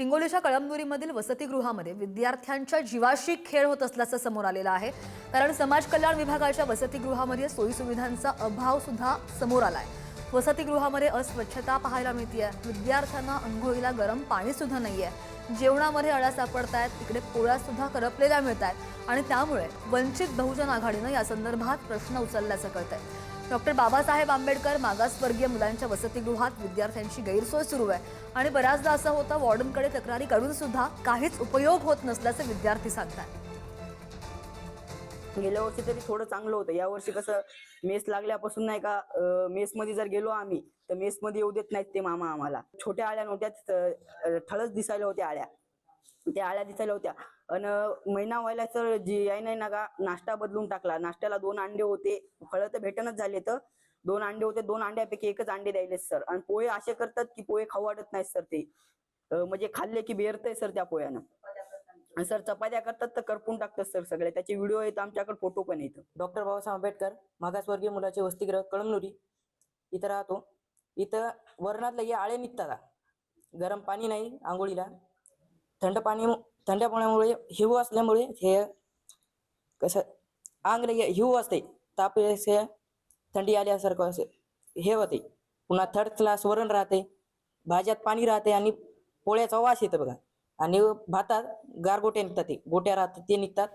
हिंगोलीच्या कळमनुरीमधील वसतिगृहामध्ये विद्यार्थ्यांच्या जीवाशी खेळ होत असल्याचं समोर आलेलं आहे। कारण समाज कल्याण विभागाच्या वसतिगृहामध्ये सोयीसुविधांचा अभाव सुद्धा समोर आलाय। वसतिगृहामध्ये अस्वच्छता पाहायला मिळते। विद्यार्थ्यांना अंघोळीला गरम पाणी सुद्धा नाहीये। जेवणामध्ये अळ्या सापडतायत, इकडे पोळ्या सुद्धा करपलेल्या मिळतायत आणि त्यामुळे वंचित बहुजन आघाडीने या संदर्भात प्रश्न उचलल्याचं कळतंय। डॉक्टर बाबासाहेब आंबेडकर मागासवर्गीय मुलांच्या वसतिगृहात विद्यार्थ्यांची गैरसोय सुरू आहे आणि बऱ्याचदा असं होतं वॉर्डनकडे तक्रारी करून सुद्धा काहीच उपयोग होत नसल्याचे विद्यार्थी सांगतात। गेल्या वर्षी तरी थोडं चांगलं होतं। या वर्षी कसं मेस लागल्यापासून नाही का मेस मध्ये जर गेलो आम्ही तर मेस मध्ये येऊ देत नाहीत ते मामा आम्हाला। छोट्या आळ्या नव्हत्या, ठळच दिसायला होत्या आळ्या, त्या आळ्या दिसायला होत्या। आणि महिना व्हायला सर जी आई नाही ना का नाश्ता बदलून टाकला। नाश्त्याला 2 अंडे होते, फळं तर भेटणच झाले, तर 2 अंडे होते, 2 अंड्यापैकी एकच अंडे द्यायले सर। आणि पोहे असे करतात की पोहे खाऊ वाटत नाहीत सर ते, म्हणजे खाल्ले की बेरतय सर त्या पोह्यानं। सर चपात्या करतात तर करपून टाकतात सर सगळे, त्याचे व्हिडिओ आहेत आमच्याकडे, फोटो पण आहेत। डॉक्टर बाबासाहेब आंबेडकर मागासवर्गीय मुलाचे वसतिगृह कळमनुरी इथं राहतो। इथं वरणातलं हे आळे निघतात, गरम पाणी नाही आंघोळीला, थंड पाण्यामुळे हिव असल्यामुळे हे कसं अंग हिव असते, ताप असे थंडी आल्यासारखं असे हे होते। पुन्हा थर्ड क्लास वरण राहते, भाज्यात पाणी राहते आणि पोळ्याचा वास येतो बघा। आणि भातात गारगोट्या निघतात, ते गोट्या राहतात ते निघतात।